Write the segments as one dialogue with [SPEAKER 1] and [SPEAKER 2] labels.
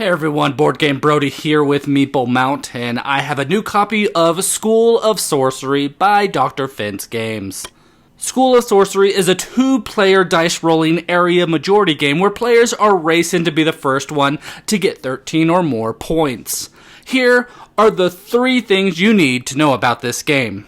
[SPEAKER 1] Hey everyone, Boardgame Brody here with Meeple Mount, and I have a new copy of School of Sorcery by Dr. Fence Games. School of Sorcery is a two-player dice-rolling area majority game where players are racing to be the first one to get 13 or more points. Here are the 3 things you need to know about this game.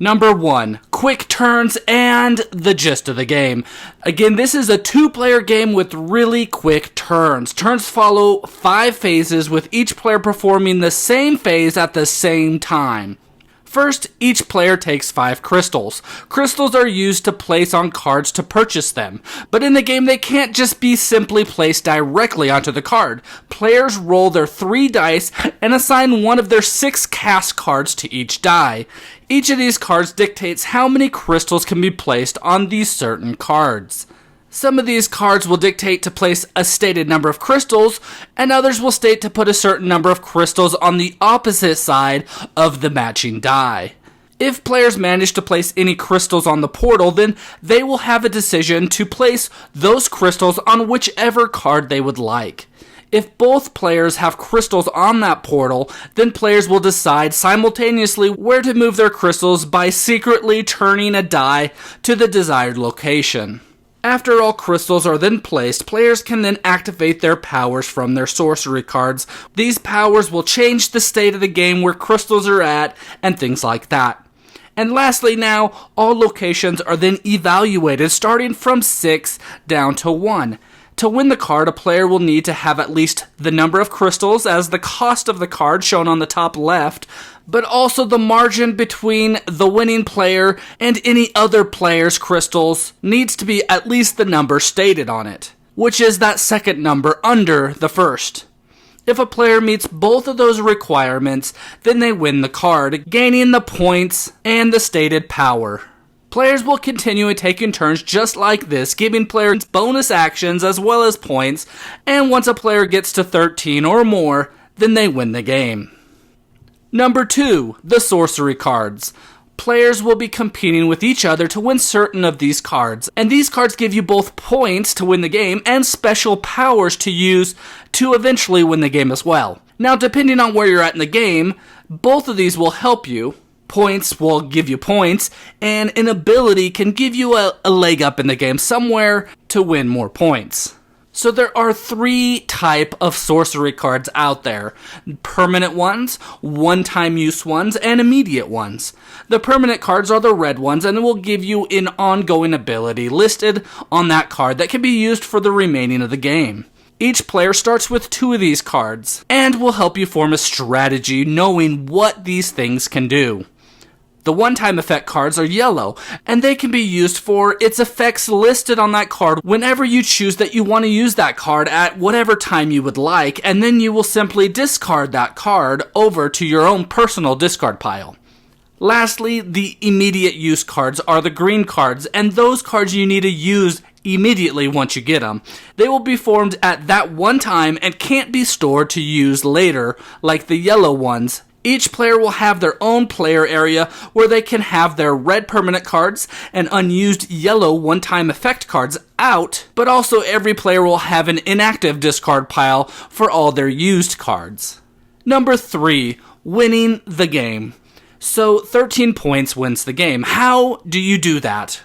[SPEAKER 1] Number 1, quick turns and the gist of the game. Again, this is a 2-player game with really quick turns. Turns follow 5 phases with each player performing the same phase at the same time. First, each player takes 5 crystals. Crystals are used to place on cards to purchase them, but in the game they can't just be simply placed directly onto the card. Players roll their 3 dice and assign one of their 6 cast cards to each die. Each of these cards dictates how many crystals can be placed on these certain cards. Some of these cards will dictate to place a stated number of crystals, and others will state to put a certain number of crystals on the opposite side of the matching die. If players manage to place any crystals on the portal, then they will have a decision to place those crystals on whichever card they would like. If both players have crystals on that portal, then players will decide simultaneously where to move their crystals by secretly turning a die to the desired location. After all crystals are then placed, players can then activate their powers from their sorcery cards. These powers will change the state of the game where crystals are at, and things like that. And lastly now, all locations are then evaluated starting from 6 down to 1. To win the card, a player will need to have at least the number of crystals as the cost of the card shown on the top left, but also the margin between the winning player and any other player's crystals needs to be at least the number stated on it, which is that second number under the first. If a player meets both of those requirements, then they win the card, gaining the points and the stated power. Players will continue taking turns just like this, giving players bonus actions as well as points, and once a player gets to 13 or more, then they win the game. Number 2, the sorcery cards. Players will be competing with each other to win certain of these cards, and these cards give you both points to win the game and special powers to use to eventually win the game as well. Now, depending on where you're at in the game, both of these will help you. Points will give you points, and an ability can give you a leg up in the game somewhere to win more points. So there are 3 types of sorcery cards out there. Permanent ones, one-time use ones, and immediate ones. The permanent cards are the red ones, and it will give you an ongoing ability listed on that card that can be used for the remaining of the game. Each player starts with 2 of these cards, and will help you form a strategy knowing what these things can do. The one-time effect cards are yellow, and they can be used for its effects listed on that card whenever you choose that you want to use that card at whatever time you would like, and then you will simply discard that card over to your own personal discard pile. Lastly, the immediate use cards are the green cards, and those cards you need to use immediately once you get them. They will be formed at that one time and can't be stored to use later like the yellow ones. Each player will have their own player area where they can have their red permanent cards and unused yellow one-time effect cards out, but also every player will have an inactive discard pile for all their used cards. Number 3, winning the game. So 13 points wins the game. How do you do that?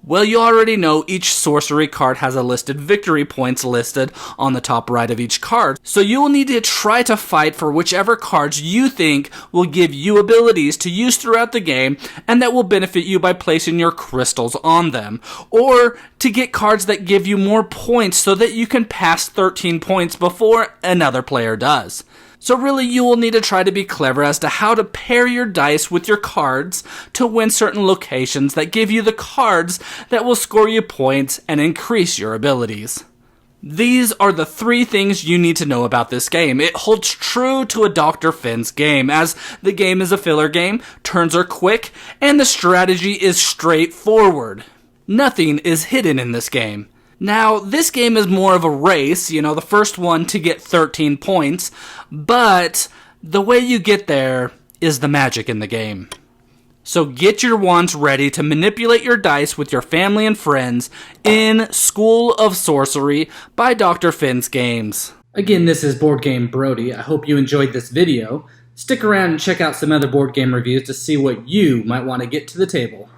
[SPEAKER 1] Well, you already know each sorcery card has a listed victory points listed on the top right of each card. So you will need to try to fight for whichever cards you think will give you abilities to use throughout the game and that will benefit you by placing your crystals on them. Or to get cards that give you more points so that you can pass 13 points before another player does. So really, you will need to try to be clever as to how to pair your dice with your cards to win certain locations that give you the cards that will score you points and increase your abilities. These are the 3 things you need to know about this game. It holds true to a Dr. Fence game, as the game is a filler game, turns are quick, and the strategy is straightforward. Nothing is hidden in this game. Now, this game is more of a race, the first one to get 13 points, but the way you get there is the magic in the game. So get your wands ready to manipulate your dice with your family and friends in School of Sorcery by Dr. Fence Games. Again, this is Board Game Brody. I hope you enjoyed this video. Stick around and check out some other board game reviews to see what you might want to get to the table.